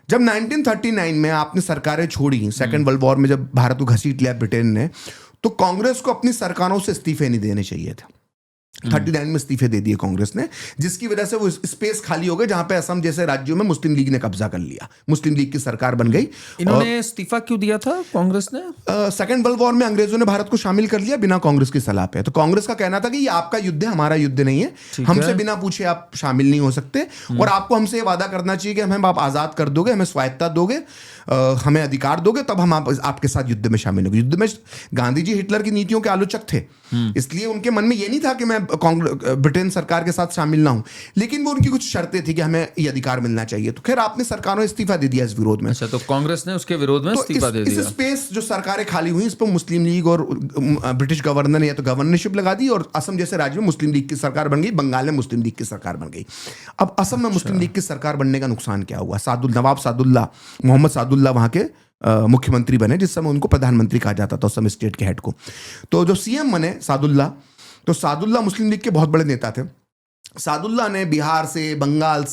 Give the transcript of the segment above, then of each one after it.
जब 1939 में आपने सरकारें छोड़ी, सेकेंड वर्ल्ड वॉर में जब भारत को घसीट लिया ब्रिटेन ने, तो कांग्रेस को अपनी सरकारों से इस्तीफे नहीं देने चाहिए थे। 39 में इस्तीफे दे दिए कांग्रेस ने, जिसकी वजह से वो स्पेस खाली हो गए जहां पे असम जैसे राज्यों में मुस्लिम लीग ने कब्जा कर लिया, मुस्लिम लीग की सरकार बन गई। इन्होंने इस्तीफा क्यों दिया था कांग्रेस ने? सेकेंड वर्ल्ड वॉर में अंग्रेजों ने भारत को शामिल कर लिया बिना कांग्रेस की सलाह पे। तो कांग्रेस का कहना था कि ये आपका युद्ध है, हमारा युद्ध नहीं है, हमसे बिना पूछे आप शामिल नहीं हो सकते, और आपको हमसे वादा करना चाहिए कि हमें आप आजाद कर दोगे, हमें स्वायत्ता दोगे, हमें अधिकार दोगे, तब हम आपके साथ युद्ध में शामिल होंगे। युद्ध में गांधी जी हिटलर की नीतियों के आलोचक थे, इसलिए उनके मन में ये नहीं था कि मैं ब्रिटेन सरकार के साथ शामिल ना हूं, लेकिन वो उनकी कुछ शर्तें थी कि हमें ये अधिकार मिलना चाहिए। तो खैर आपने सरकारों ने इस्तीफा दे दिया इस विरोध में। अच्छा, तो कांग्रेस ने उसके विरोध में इस्तीफा दे दिया। इस स्पेस जो सरकारें खाली हुई, इस पर मुस्लिम लीग और ब्रिटिश गवर्नर ने या तो गवर्नरशिप लगा दी, और असम जैसे राज्य में मुस्लिम लीग की सरकार बन गई, बंगाल में मुस्लिम लीग की सरकार बन गई। अब असम में मुस्लिम लीग की सरकार बनने का नुकसान क्या हुआ? नवाब सादुल्ला, मोहम्मद सादुल्ला वहां के मुख्यमंत्री बने, जिस समय उनको प्रधानमंत्री कहा जाता था उस समय स्टेट के हेड को। तो जो सीएम बने सादुल्ला, तो सादुल्ला मुस्लिम लीग के बहुत बड़े नेता थे। सादुल्ला ने बिहार से, बंगाल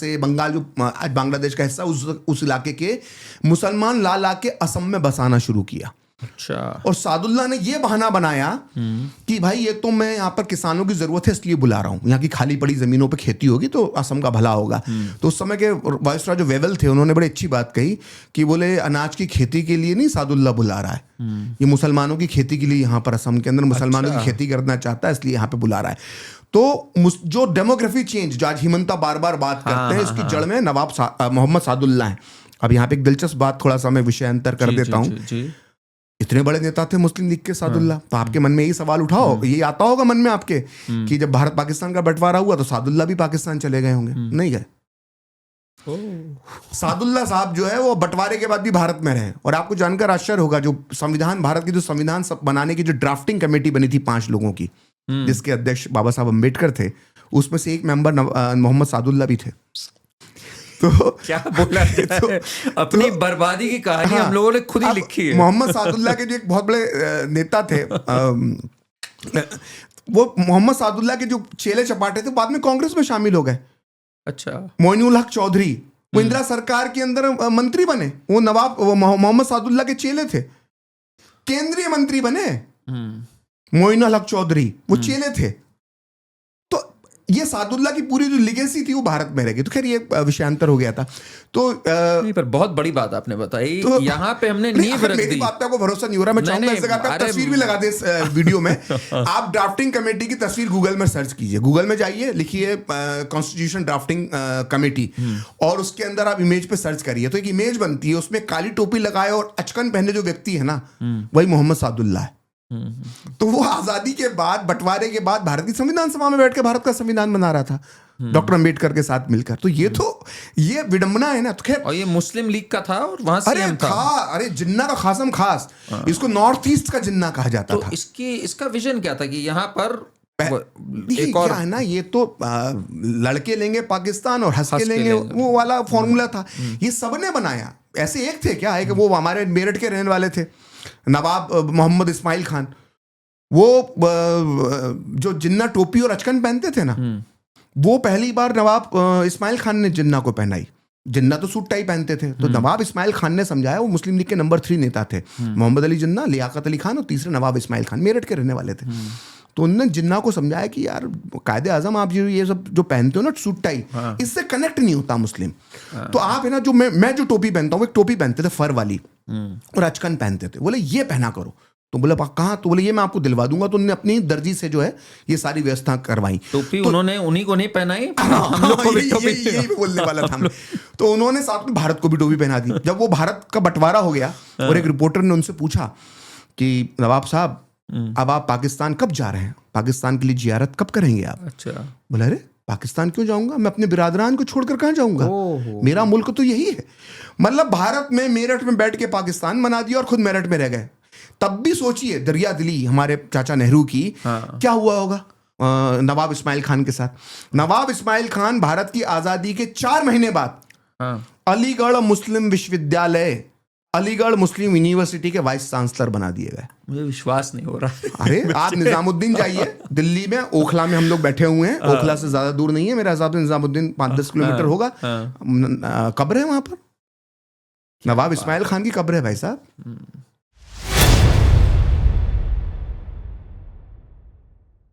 जो आज बांग्लादेश का हिस्सा, उस इलाके के मुसलमान ला ला के असम में बसाना शुरू किया। अच्छा। और सादुल्ला ने यह बहाना बनाया कि भाई ये तो मैं यहाँ पर किसानों की जरूरत है इसलिए बुला रहा हूँ, यहाँ की खाली पड़ी जमीनों पे खेती होगी तो असम का भला होगा। तो उस समय के वायसराय जो वेवल थे, उन्होंने बड़ी अच्छी बात कही कि बोले अनाज की खेती के लिए नहीं सादुल्ला बुला रहा है, ये मुसलमानों की खेती के लिए यहाँ पर असम के अंदर मुसलमानों की खेती करना चाहता है, इसलिए यहाँ पे बुला रहा है। तो जो डेमोग्राफी चेंज जो आज हिमंता बार बार बात करते हैं, इसकी जड़ में मोहम्मद सादुल्ला है। अब यहाँ पे एक दिलचस्प बात, थोड़ा सा मैं विषय अंतर कर देता हूँ। इतने बड़े नेता थे मुस्लिम लीग के सादुल्ला, तो आपके मन में यही सवाल उठाओ, ये आता होगा मन में आपके कि जब भारत पाकिस्तान का बंटवारा हुआ तो सादुल्ला भी पाकिस्तान चले गए होंगे? नहीं गए। सादुल्ला साहब जो है वो बंटवारे के बाद भी भारत में रहे। और आपको जानकर आश्चर्य होगा, जो संविधान, भारत की जो संविधान बनाने की जो ड्राफ्टिंग कमेटी बनी थी 5 लोगों की, जिसके अध्यक्ष बाबा साहब अम्बेडकर थे, उसमें से एक मेंबर मोहम्मद सादुल्ला भी थे। तो क्या बोला जाए, अपनी बर्बादी की कहानी हम लोगों ने खुद ही लिखी है। मोहम्मद सादुल्ला के जो एक बहुत बड़े नेता थे, वो मोहम्मद सादुल्ला के जो चेले चपाटे थे बाद में कांग्रेस में शामिल हो गए। अच्छा। मोइनुल हक चौधरी, वो इंदिरा सरकार के अंदर मंत्री बने, वो मोहम्मद सादुल्ला के चेले थे, केंद्रीय मंत्री बने। मोइनुल हक चौधरी वो चेले थे। ये सादुल्ला की पूरी जो लिगेसी थी वो भारत में रह गई। तो खैर ये विषयांतर हो गया था। तो नहीं, पर बहुत बड़ी बात आपने बताई, तो यहाँ पे हमने नींव रख दी। मेरी बात पे आपको भरोसा नहीं हो रहा, मैं चाहूंगा इस जगह पे आप तस्वीर भी लगा दे इस वीडियो में। आप ड्राफ्टिंग कमेटी की तस्वीर गूगल में सर्च कीजिए, गूगल में जाइए, लिखिए कॉन्स्टिट्यूशन ड्राफ्टिंग कमेटी, और उसके अंदर आप इमेज पे सर्च करिए, तो एक इमेज बनती है, उसमें काली टोपी लगाए और अचकन पहने जो व्यक्ति है ना, वही मोहम्मद सादुल्ला है। तो वो आजादी के बाद, बंटवारे के बाद भारत की संविधान सभा में बैठ के भारत का संविधान बना रहा था डॉक्टर अंबेडकर के साथ मिलकर। तो ये विडंबना है ना। तो खैर, और ये मुस्लिम लीग का था और वहां सीएम था। अरे जिन्ना का खासम खास, इसको नॉर्थ ईस्ट का जिन्ना कहा जाता था। इसका विजन क्या था कि यहाँ पर एक और है ना, ये तो लड़के लेंगे पाकिस्तान और हंस के लेंगे, वो वाला फॉर्मूला था। ये सबने बनाया, ऐसे एक थे क्या, वो हमारे मेरठ के रहने वाले थे नवाब मोहम्मद इस्माइल खान, वो जो जिन्ना टोपी और अचकन पहनते थे ना, वो पहली बार नवाब इस्माइल खान ने जिन्ना को पहनाई। जिन्ना तो सूट टाई पहनते थे, तो नवाब इस्माइल खान ने समझाया, वो मुस्लिम लीग के नंबर 3 नेता थे, मोहम्मद अली जिन्ना, लियाकत अली खान और तीसरे नवाब इस्माइल खान, मेरठ के रहने वाले थे। तो उन्होंने जिन्ना को समझाया कि यार कायदे आजम आप ये सब जो पहनते हो ना सूट टाई, इससे कनेक्ट नहीं होता मुस्लिम। तो आप है ना, जो मैं जो टोपी पहनता हूँ, एक टोपी पहनते थे फर वाली और अचकन पहनते थे, बोले ये पहना करो। तो बोले कहाँ? तो बोले ये मैं आपको दिलवा दूंगा। तो उन्होंने अपनी दर्जी से जो है ये सारी व्यवस्था करवाई। टोपी उन्होंने उन्हीं को नहीं पहनाई, हम लोग को भी टोपी, यही बोलने वाला था। तो उन्होंने साथ में भारत को भी टोपी पहना दी। जब वो भारत का बंटवारा हो गया और एक रिपोर्टर ने उनसे पूछा कि नवाब साहब, अब आप पाकिस्तान कब जा रहे हैं, पाकिस्तान के लिए जियारत कब करेंगे आप? अच्छा। बोला अरे पाकिस्तान क्यों जाऊंगा, मैं अपने बिरादरान को छोड़कर कहाँ जाऊंगा, मेरा मुल्क तो यही है। मतलब भारत में मेरठ में बैठ के पाकिस्तान बना दिया और खुद मेरठ में रह गए। तब भी सोचिए दरिया दिली हमारे चाचा नेहरू की क्या हुआ होगा नवाब इस्माइल खान के साथ। नवाब इस्माइल खान भारत की आजादी के 4 महीने बाद अलीगढ़ मुस्लिम विश्वविद्यालय, अलीगढ़ मुस्लिम यूनिवर्सिटी के वाइस चांसलर बना दिए गए। मुझे विश्वास नहीं हो रहा। अरे आप निजामुद्दीन जाइए, दिल्ली में ओखला में हम लोग बैठे हुए हैं, ओखला से ज्यादा दूर नहीं है मेरे हिसाब से, निजामुद्दीन 5-10 किलोमीटर होगा, कब्र है वहां पर। नवाब इस्माइल खान की कब्र है भाई साहब।